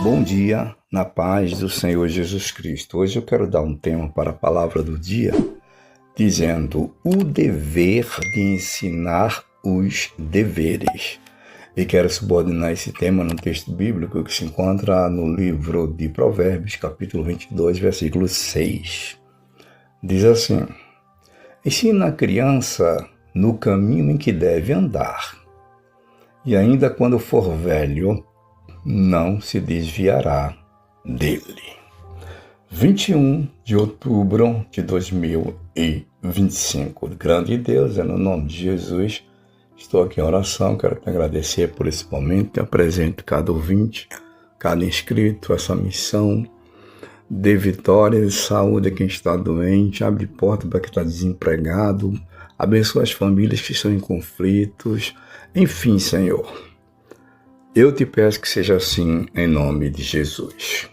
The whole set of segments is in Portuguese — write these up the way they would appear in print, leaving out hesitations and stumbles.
Bom dia, na paz do Senhor Jesus Cristo. Hoje eu quero dar um tema para a palavra do dia, dizendo o dever de ensinar os deveres. E quero subordinar esse tema no texto bíblico que se encontra no livro de Provérbios, capítulo 22, versículo 6. Diz assim: ensina a criança no caminho em que deve andar, e ainda quando for velho, não se desviará dele. 21 de outubro de 2025. Grande Deus, é no nome de Jesus. Estou aqui em oração, quero te agradecer por esse momento. Eu apresento cada ouvinte, cada inscrito, essa missão. Dê vitória e saúde a quem está doente, abre porta para quem está desempregado, abençoa as famílias que estão em conflitos. Enfim, Senhor, eu te peço que seja assim em nome de Jesus.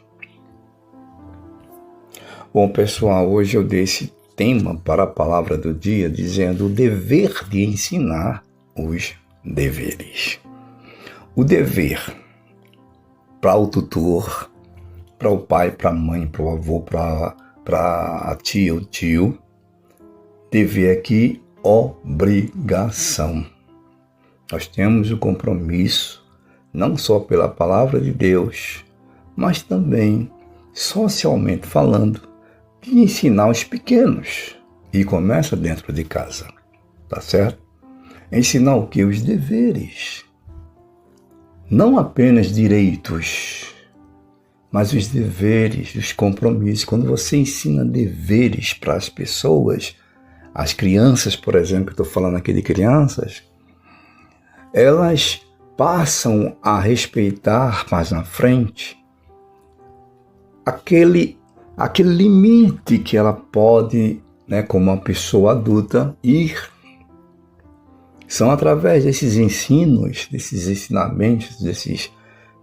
Bom, pessoal, hoje eu dei esse tema para a palavra do dia, dizendo o dever de ensinar os deveres. O dever para o tutor, para o pai, para a mãe, para o avô, para a tia, o tio. Dever aqui, obrigação. Nós temos o compromisso, não só pela palavra de Deus, mas também, socialmente falando, de ensinar os pequenos. E começa dentro de casa, tá certo? Ensinar o quê? Os deveres. Não apenas direitos, mas os deveres, os compromissos. Quando você ensina deveres para as pessoas, as crianças, por exemplo, que eu estou falando aqui de crianças, elas passam a respeitar mais na frente aquele limite que ela pode, como uma pessoa adulta, ir. São através desses ensinos, desses ensinamentos,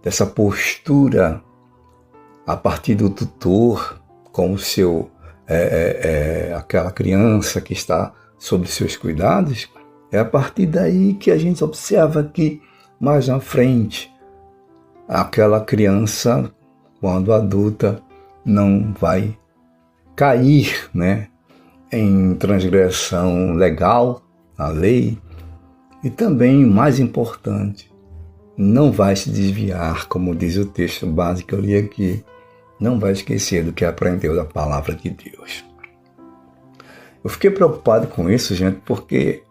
dessa postura a partir do tutor com o seu aquela criança que está sob seus cuidados. É a partir daí que a gente observa que mais na frente aquela criança, quando adulta, não vai cair, em transgressão legal, a lei, e também, mais importante, não vai se desviar, como diz o texto básico que eu li aqui, não vai esquecer do que aprendeu da palavra de Deus. Eu fiquei preocupado com isso, gente, porque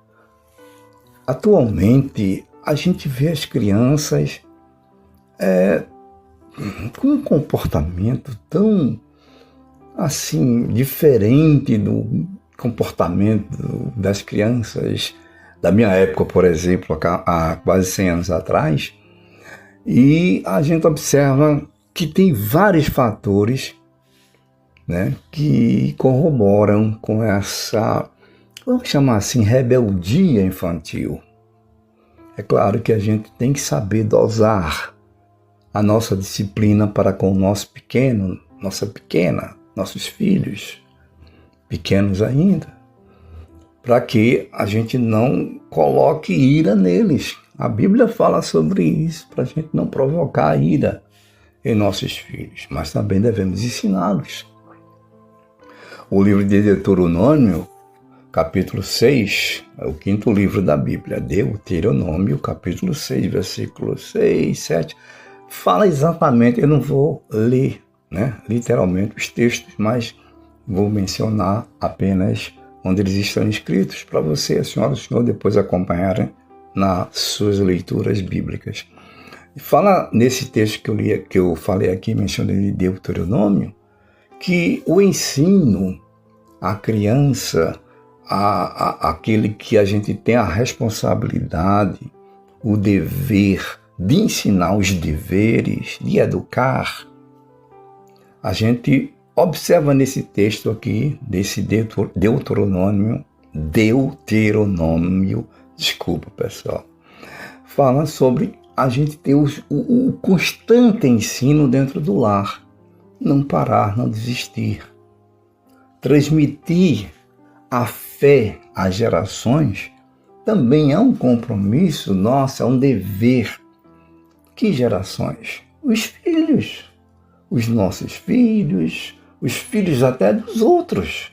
atualmente a gente vê as crianças com um comportamento tão assim diferente do comportamento das crianças da minha época, por exemplo, há quase 100 anos atrás, e a gente observa que tem vários fatores, que corroboram com essa, vamos chamar assim, rebeldia infantil. É claro que a gente tem que saber dosar a nossa disciplina para com o nosso pequeno, nossa pequena, nossos filhos, pequenos ainda, para que a gente não coloque ira neles. A Bíblia fala sobre isso, para a gente não provocar ira em nossos filhos, mas também devemos ensiná-los. O livro de Deuteronômio, capítulo 6, é o 5º livro da Bíblia, Deuteronômio, capítulo 6, versículos 6, 7, fala exatamente, eu não vou ler, literalmente os textos, mas vou mencionar apenas onde eles estão escritos para você, a senhora e o senhor, depois acompanharem nas suas leituras bíblicas. Fala nesse texto que eu falei aqui, mencionei de Deuteronômio, que o ensino à criança, aquele que a gente tem a responsabilidade, o dever de ensinar os deveres, de educar, a gente observa nesse texto aqui, desse Deuteronômio, desculpa pessoal, fala sobre a gente ter o constante ensino dentro do lar, não parar, não desistir, transmitir a fé às gerações também é um compromisso nosso, é um dever. Que gerações? os filhos, os nossos filhos, os filhos até dos outros.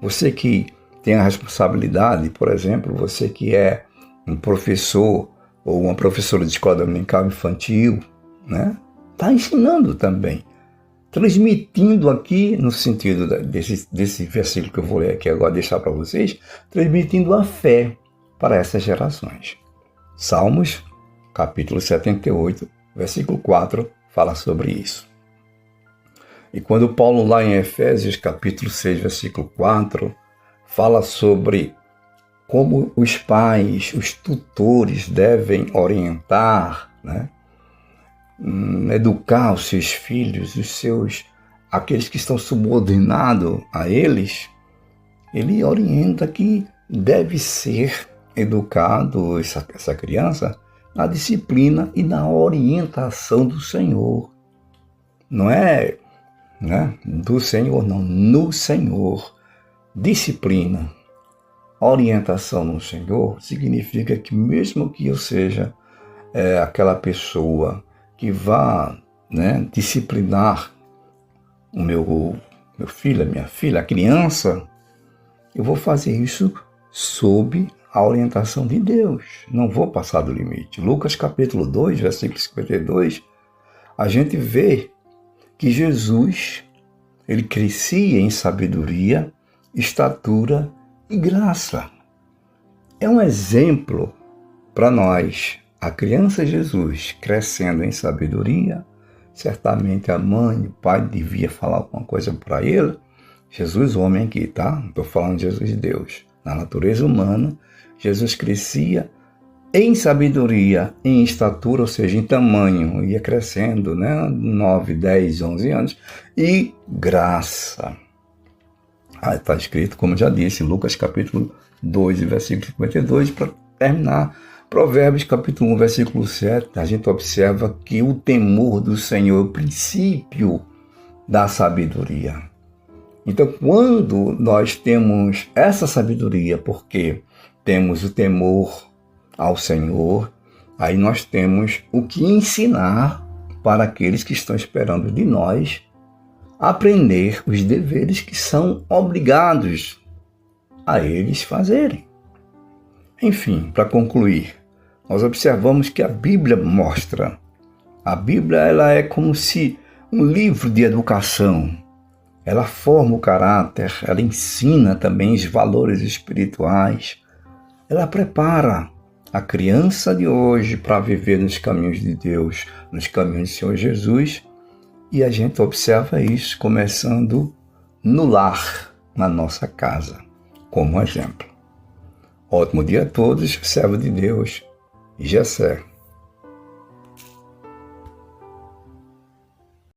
Você que tem a responsabilidade, por exemplo, você que é um professor ou uma professora de escola dominical infantil, né? Está ensinando também, transmitindo aqui, no sentido desse versículo que eu vou ler aqui agora, deixar para vocês, transmitindo a fé para essas gerações. Salmos, capítulo 78, versículo 4, fala sobre isso. E quando Paulo, lá em Efésios, capítulo 6, versículo 4, fala sobre como os pais, os tutores devem orientar, né? Educar os seus filhos, aqueles que estão subordinados a eles, ele orienta que deve ser educado essa criança na disciplina e na orientação do Senhor. Não é, né, do Senhor, não, no Senhor. Disciplina, orientação no Senhor significa que mesmo que eu seja aquela pessoa que vá, né, disciplinar o meu filho, a minha filha, a criança, eu vou fazer isso sob a orientação de Deus. Não vou passar do limite. Lucas capítulo 2, versículo 52, a gente vê que Jesus, ele crescia em sabedoria, estatura e graça. É um exemplo para nós. A criança Jesus crescendo em sabedoria, certamente a mãe, o pai devia falar alguma coisa para ele. Jesus, homem aqui, tá? Não estou falando de Jesus de Deus. Na natureza humana, Jesus crescia em sabedoria, em estatura, ou seja, em tamanho, ia crescendo, né? 9, 10, 11 anos, e graça. Está escrito, como já disse, Lucas capítulo 2, versículo 52, para terminar. Provérbios capítulo 1, versículo 7, a gente observa que o temor do Senhor é o princípio da sabedoria. Então, quando nós temos essa sabedoria, porque temos o temor ao Senhor, aí nós temos o que ensinar para aqueles que estão esperando de nós aprender os deveres que são obrigados a eles fazerem. Enfim, para concluir, nós observamos que a Bíblia mostra. A Bíblia ela é como se um livro de educação. Ela forma o caráter, ela ensina também os valores espirituais. Ela prepara a criança de hoje para viver nos caminhos de Deus, nos caminhos do Senhor Jesus. E a gente observa isso começando no lar, na nossa casa, como exemplo. Ótimo dia a todos, servo de Deus, Gessé.